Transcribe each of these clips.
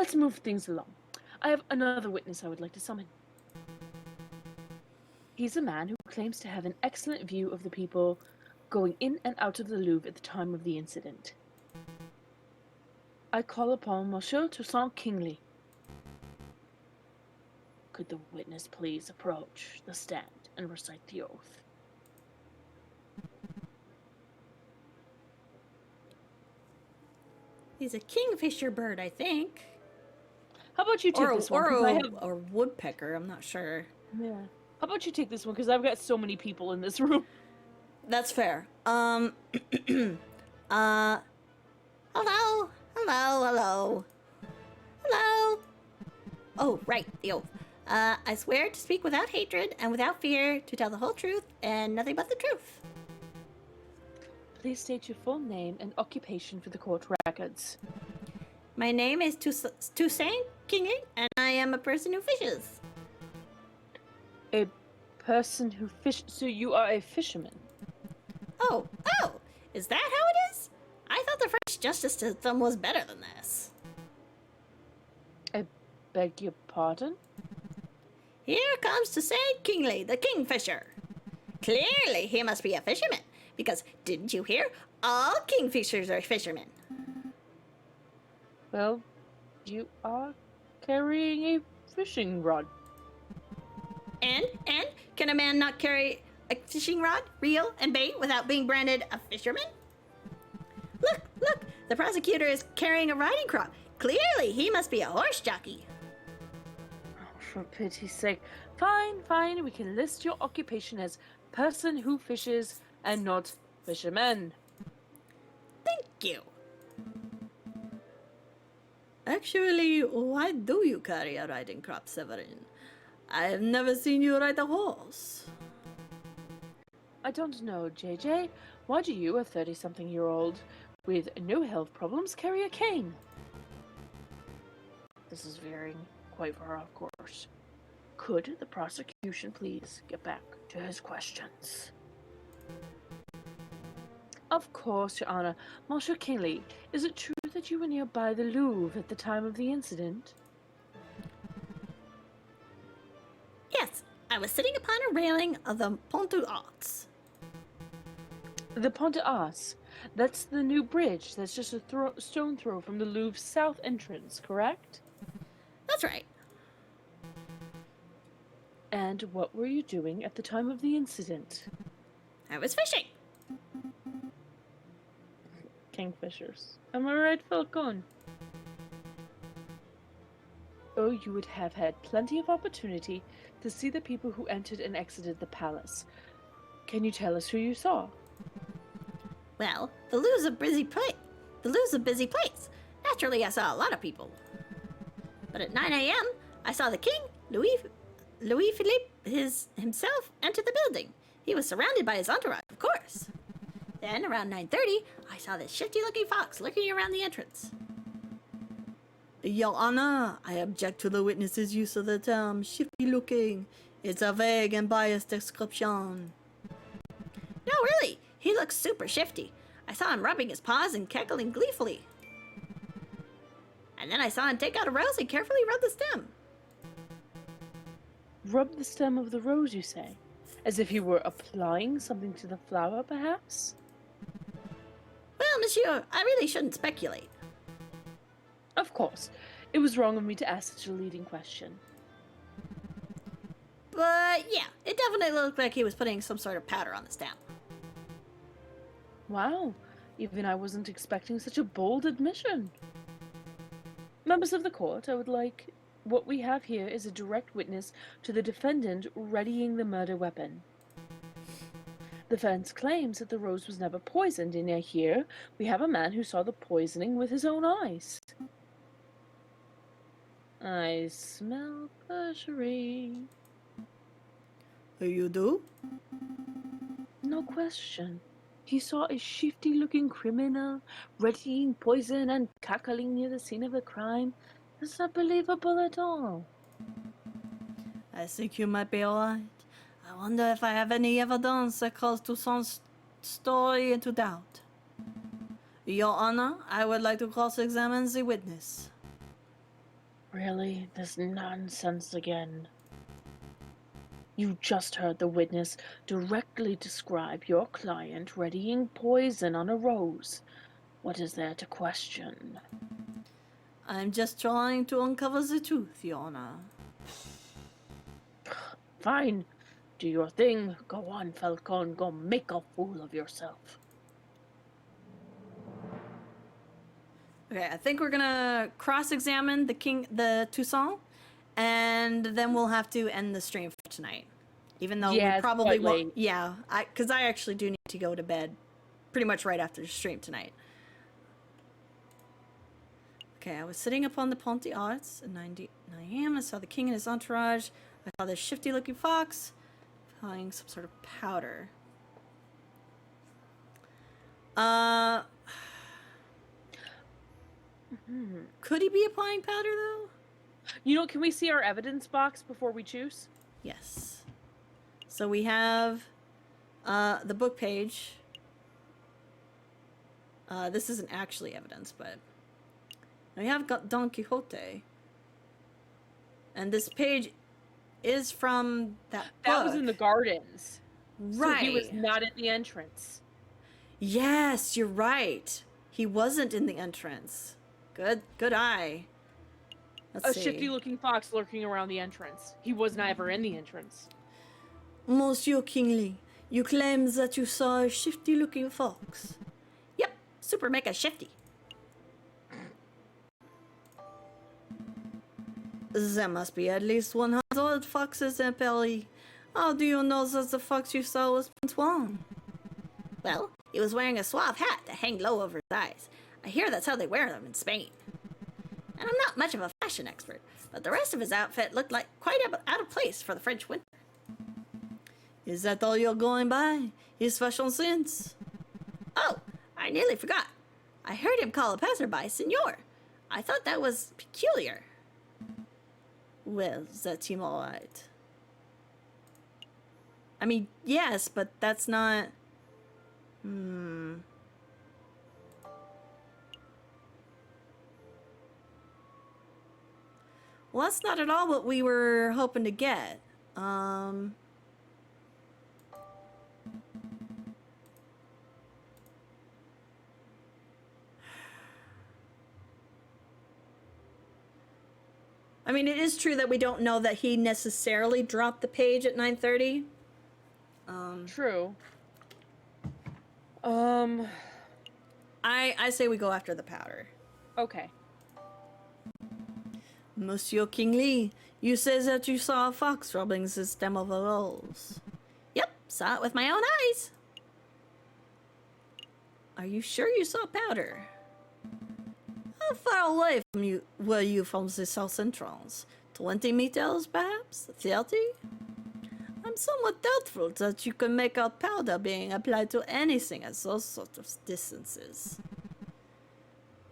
let's move things along. I have another witness I would like to summon. He's a man who claims to have an excellent view of the people going in and out of the Louvre at the time of the incident. I call upon Monsieur Toussaint Kingsley. Could the witness please approach the stand and recite the oath? He's a kingfisher bird, I think. How about you take this one? Or woodpecker, I'm not sure. Yeah. How about you take this one? Because I've got so many people in this room. That's fair. Hello? Hello? Hello? Hello? Oh, right, the oath. I swear to speak without hatred and without fear, to tell the whole truth and nothing but the truth. Please state your full name and occupation for the court records. My name is Toussaint Kingsley, and I am a person who fishes. A person who so you are a fisherman? Oh, is that how it is? I thought the French justice system was better than this. I beg your pardon? Here comes Toussaint Kingsley, the kingfisher. Clearly he must be a fisherman, because didn't you hear? All kingfishers are fishermen. Well, you are carrying a fishing rod. And can a man not carry a fishing rod, reel, and bait without being branded a fisherman? Look, the prosecutor is carrying a riding crop. Clearly he must be a horse jockey. Oh, for pity's sake. Fine, we can list your occupation as person who fishes and not fisherman. Thank you. Actually, why do you carry a riding crop, Severin? I have never seen you ride a horse. I don't know, JJ. Why do you, a 30-something-year-old with no health problems, carry a cane? This is veering quite far off course. Could the prosecution please get back to his questions? Of course, Your Honor. Monsieur Kingsley, is it true that you were nearby the Louvre at the time of the incident? Yes, I was sitting upon a railing of the Pont aux Arts. The Pont aux Arts. That's the new bridge that's just a stone throw from the Louvre's south entrance, correct? That's right. And what were you doing at the time of the incident? I was fishing. Kingfishers. Am I right, Falcon? Oh, you would have had plenty of opportunity to see the people who entered and exited the palace. Can you tell us who you saw? Well, the Louvre's a busy place. Naturally, I saw a lot of people. But at 9 a.m., I saw the king, Louis Philippe himself, enter the building. He was surrounded by his entourage, of course. Then, around 9:30, I saw this shifty-looking fox lurking around the entrance. Your Honor, I object to the witness's use of the term shifty-looking. It's a vague and biased description. No, really, he looks super shifty. I saw him rubbing his paws and cackling gleefully. And then I saw him take out a rose and carefully rub the stem. Rub the stem of the rose, you say? As if he were applying something to the flower, perhaps? Well, monsieur, I really shouldn't speculate. Of course. It was wrong of me to ask such a leading question. But yeah, it definitely looked like he was putting some sort of powder on the stem. Wow. Even I wasn't expecting such a bold admission. Members of the court, what we have here is a direct witness to the defendant readying the murder weapon. The defense claims that the rose was never poisoned, and yet here we have a man who saw the poisoning with his own eyes. I smell perjury. You do? No question. He saw a shifty-looking criminal readying poison and cackling near the scene of the crime. That's not believable at all. I think you might be alright. I wonder if I have any evidence that calls Toussaint's story into doubt. Your Honor, I would like to cross-examine the witness. Really? This nonsense again. You just heard the witness directly describe your client readying poison on a rose. What is there to question? I'm just trying to uncover the truth, Your Honor. Fine. Do your thing. Go on, Falcon. Go make a fool of yourself. Okay, I think we're gonna cross-examine the Toussaint, and then we'll have to end the stream for tonight. Even though we Yeah, it's probably quite won't. late. Yeah, because I actually do need to go to bed pretty much right after the stream tonight. Okay, I was sitting upon the Pont des Arts at 9 a.m. I saw the king and his entourage. I saw this shifty-looking fox applying some sort of powder. Could he be applying powder, though? You know, can we see our evidence box before we choose? Yes. So we have the book page. This isn't actually evidence, but we have got Don Quixote. And this page is from that book. That was in the gardens. Right. So he was not at the entrance. Yes, you're right. He wasn't in the entrance. Good eye. Let's see. Shifty-looking fox lurking around the entrance. He was never in the entrance. Monsieur Kingsley, you claim that you saw a shifty-looking fox. Yep, super mega shifty. There must be at least 100 foxes in Paris. How do you know that the fox you saw was Prince Juan? Well, he was wearing a suave hat that hung low over his eyes. I hear that's how they wear them in Spain. And I'm not much of a fashion expert, but the rest of his outfit looked like quite out of place for the French winter. Is that all you're going by? His fashion sense? Oh, I nearly forgot. I heard him call a passerby senor. I thought that was peculiar. Well, that seems alright. I mean, yes, but that's not... Well, that's not at all what we were hoping to get. I mean, it is true that we don't know that he necessarily dropped the page at 9:30. True. I say we go after the powder. Okay. Monsieur Kingsley, you say that you saw a fox rubbing the stem of a rose. Yep, saw it with my own eyes. Are you sure you saw powder? How far away from you were you from the south entrance? 20 meters, perhaps? 30? I'm somewhat doubtful that you can make out powder being applied to anything at those sort of distances.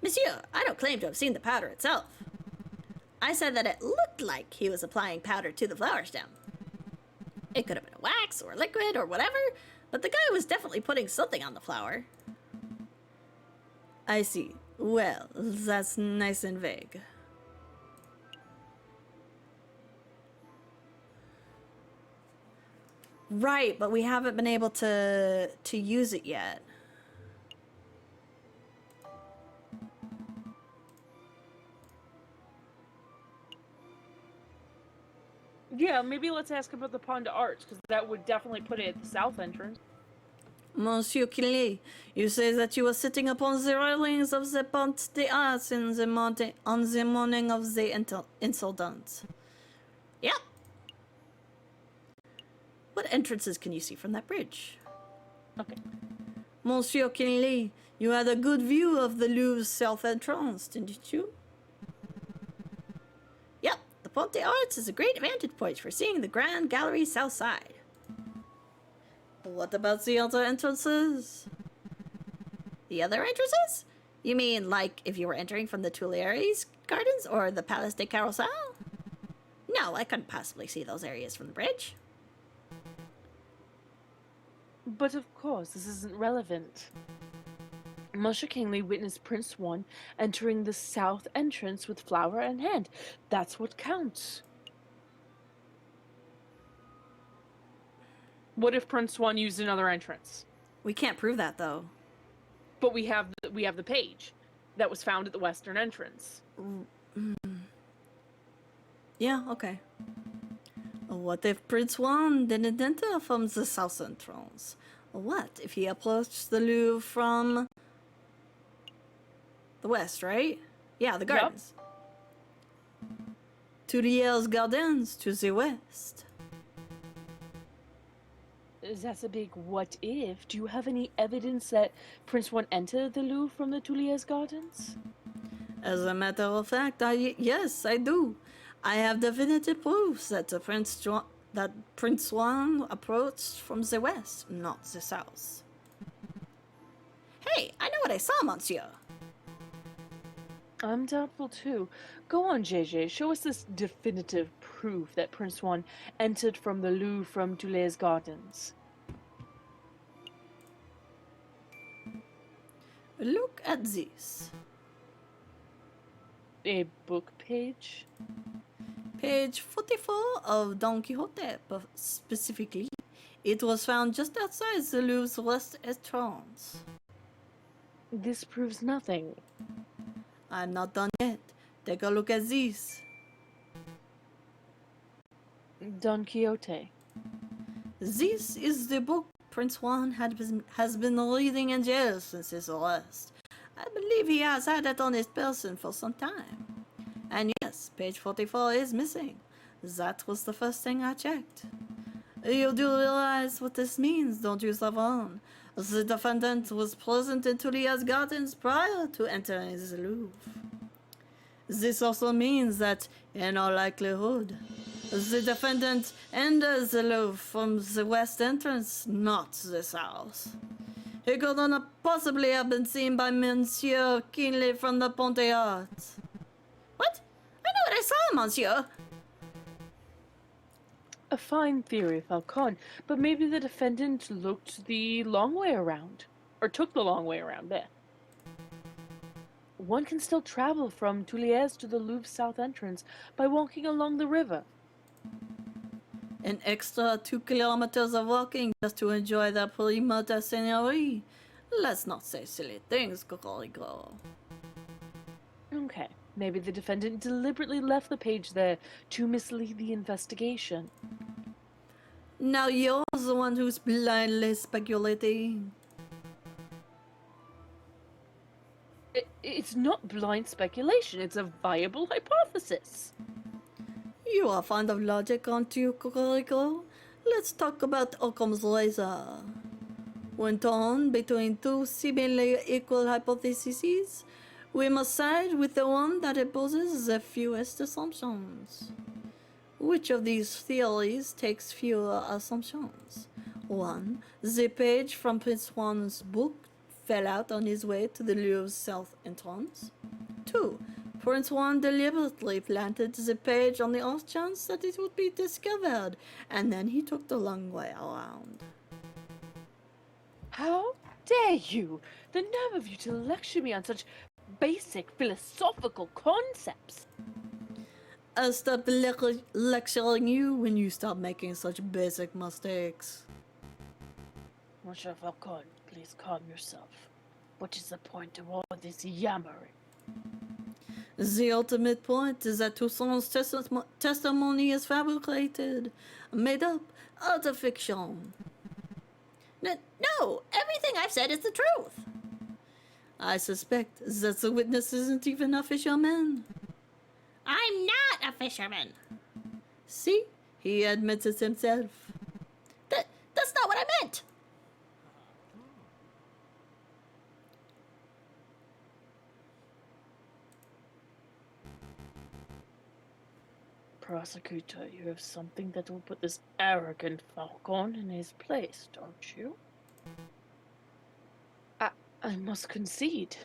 Monsieur, I don't claim to have seen the powder itself. I said that it looked like he was applying powder to the flower stem. It could have been a wax or liquid or whatever, but the guy was definitely putting something on the flower. I see. Well, that's nice and vague. Right, but we haven't been able to use it yet. Yeah, maybe let's ask about the Pond Arts, because that would definitely put it at the south entrance. Monsieur Killy, you say that you were sitting upon the railings of the Pont des Arts on the morning of the incident. Yep. What entrances can you see from that bridge? Okay. Monsieur Kinley, you had a good view of the Louvre's south entrance, didn't you? Yep, the Pont des Arts is a great vantage point for seeing the Grand Gallery south side. What about the other entrances? The other entrances? You mean like if you were entering from the Tuileries Gardens or the Palais des Carousel? No, I couldn't possibly see those areas from the bridge. But of course, this isn't relevant. Monsieur Kingsley witnessed Prince Swan entering the south entrance with flower in hand. That's what counts. What if Prince Swan used another entrance? We can't prove that, though. But we have the page that was found at the western entrance. Yeah, okay. What if Prince Swan didn't enter from the south entrance? What if he approached the Louvre from the west, right? Yeah, the gardens. Yep. Tuileries Gardens to the west. That's a big what if. Do you have any evidence that Prince Swan entered the Louvre from the Tuileries Gardens? As a matter of fact, yes, I do. I have definitive proofs that Prince Swan approached from the west, not the south. Hey, I know what I saw, monsieur. I'm doubtful too. Go on, JJ. Show us this definitive proof that Prince Swan entered from the Louvre from Tuileries Gardens. Look at this. A book page? Page 44 of Don Quixote, specifically. It was found just outside the Louvre's west entrance. This proves nothing. I'm not done yet. Take a look at this. Don Quixote. This is the book Prince Juan has been reading in jail since his arrest. I believe he has had it on his person for some time. And yes, page 44 is missing. That was the first thing I checked. You do realize what this means, don't you, Savon? The defendant was present in Tuileries Gardens prior to entering the Louvre. This also means that, in all likelihood, the defendant enters the Louvre from the west entrance, not the south. He could not possibly have been seen by Monsieur Kingsley from the Pont des Arts. What? I know what I saw, monsieur. A fine theory, Falcon, but maybe the defendant looked the long way around. Or took the long way around, there. One can still travel from Tuileries to the Louvre south entrance by walking along the river. An extra 2 kilometers of walking just to enjoy the prima scenery. Let's not say silly things, Cocorico. Okay, maybe the defendant deliberately left the page there to mislead the investigation. Now you're the one who's blindly speculating. It's not blind speculation, it's a viable hypothesis. You are fond of logic, aren't you, Cocorico? Let's talk about Occam's razor. When torn between two seemingly equal hypotheses, we must side with the one that imposes the fewest assumptions. Which of these theories takes fewer assumptions? 1. The page from Prince Juan's book fell out on his way to the Louvre's south entrance. 2. Prince Juan deliberately planted the page on the off chance that it would be discovered, and then he took the long way around. How dare you? The nerve of you to lecture me on such basic philosophical concepts. I'll stop lecturing you when you stop making such basic mistakes. Monsieur Falcon, please calm yourself. What is the point of all this yammering? The ultimate point is that Toussaint's testimony is fabricated, made up, out of fiction. No, everything I've said is the truth. I suspect that the witness isn't even a fisherman. I'm not a fisherman. See, he admits it himself. That's not what I meant. Prosecutor, you have something that will put this arrogant Falcon in his place, don't you? I must concede.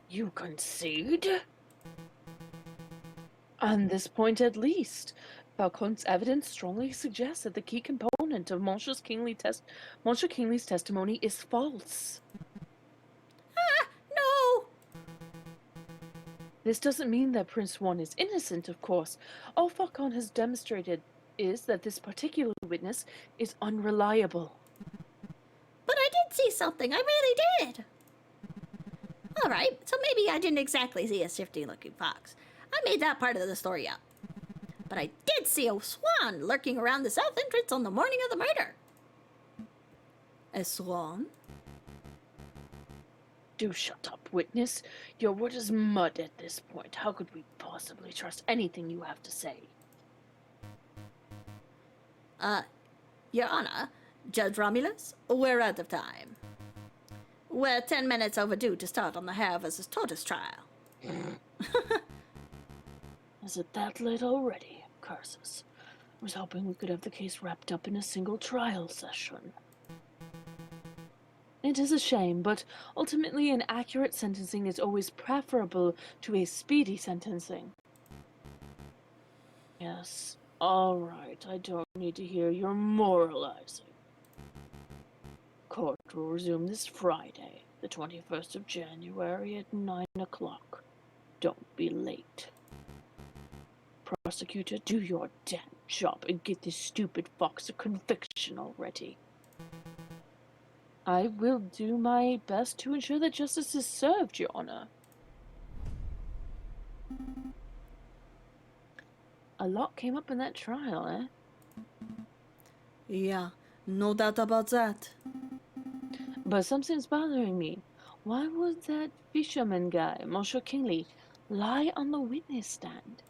You concede? On this point at least, Falcon's evidence strongly suggests that the key component of Monsieur Kingsley's testimony is false. This doesn't mean that Prince Juan is innocent, of course. All Falcon has demonstrated is that this particular witness is unreliable. But I did see something, I really did. Alright, so maybe I didn't exactly see a shifty looking fox. I made that part of the story up. But I did see a swan lurking around the south entrance on the morning of the murder. A swan? Do shut up, witness. Your word is mud at this point. How could we possibly trust anything you have to say? Your Honor, Judge Romulus, we're out of time. We're 10 minutes overdue to start on the Hare vs. Tortoise trial. Is it that late already? Curses. I was hoping we could have the case wrapped up in a single trial session. It is a shame, but ultimately an accurate sentencing is always preferable to a speedy sentencing. Yes, all right, I don't need to hear your moralizing. Court will resume this Friday, the 21st of January at 9 o'clock. Don't be late. Prosecutor, do your damn job and get this stupid fox a conviction already. I will do my best to ensure that justice is served, Your Honor. A lot came up in that trial, eh? Yeah, no doubt about that. But something's bothering me. Why would that fisherman guy, Monsieur Kingley, lie on the witness stand?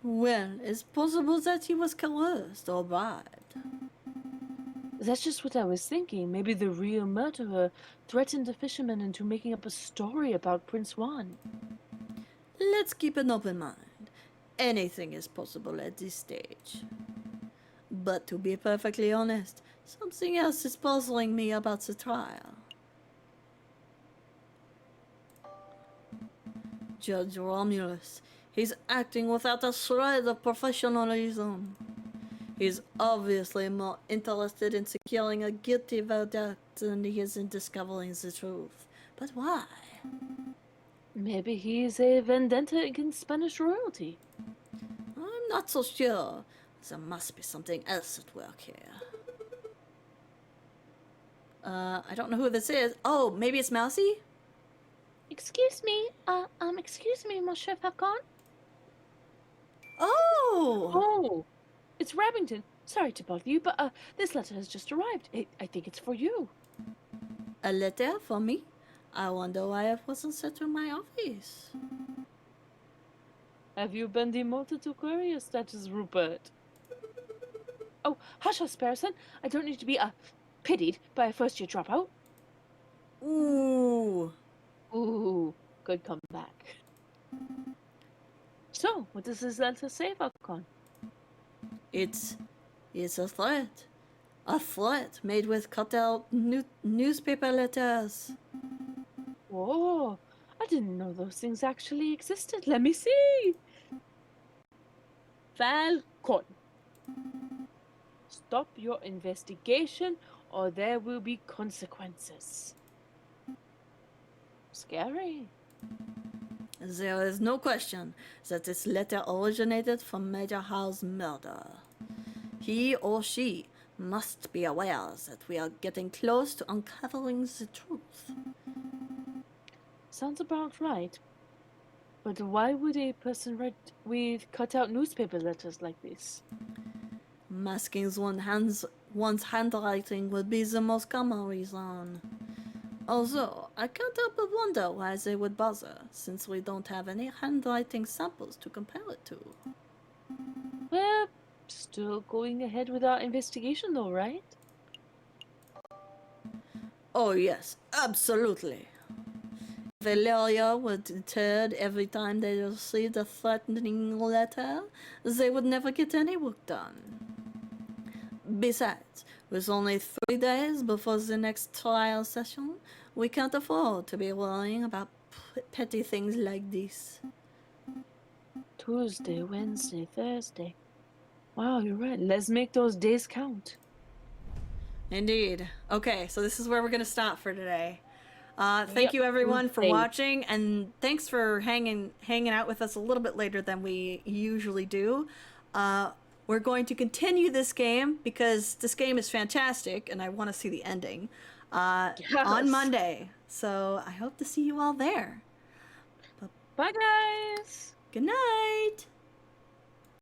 Well, it's possible that he was coerced or bribed. That's just what I was thinking. Maybe the real murderer threatened the fisherman into making up a story about Prince Juan. Let's keep an open mind. Anything is possible at this stage. But to be perfectly honest, something else is puzzling me about the trial. Judge Romulus, he's acting without a shred of professionalism. He's obviously more interested in securing a guilty verdict than he is in discovering the truth. But why? Maybe he's a vendetta against Spanish royalty. I'm not so sure. There must be something else at work here. I don't know who this is. Oh, maybe it's Mousy? Excuse me, Monsieur Falcon? Oh! Oh, it's Remington. Sorry to bother you, but this letter has just arrived. I think it's for you. A letter for me? I wonder why it wasn't sent to my office. Have you been demoted to courier status, Rupert? Oh, hush, Sparrowson. I don't need to be pitied by a first-year dropout. Ooh. Ooh, good comeback. So, what does this letter say, Falcon? It's a threat. A threat made with cut-out newspaper letters. Whoa, I didn't know those things actually existed. Let me see. Falcon, stop your investigation or there will be consequences. Scary. There is no question that this letter originated from Major Howe's murder. He or she must be aware that we are getting close to uncovering the truth. Sounds about right. But why would a person write with cut-out newspaper letters like this? Masking one's handwriting would be the most common reason. Although, I can't help but wonder why they would bother, since we don't have any handwriting samples to compare it to. We're still going ahead with our investigation though, right? Oh yes, absolutely. If a lawyer were deterred every time they received a threatening letter, they would never get any work done. Besides, with only 3 days before the next trial session, we can't afford to be worrying about petty things like this. Tuesday, Wednesday, Thursday. Wow, you're right. Let's make those days count. Indeed. Okay, so this is where we're gonna stop for today. Thank Yep. you everyone for Same. watching, and thanks for hanging out with us a little bit later than we usually do. We're going to continue this game because this game is fantastic, and I want to see the ending on Yes. Monday. So I hope to see you all there. Bye, guys. Good night.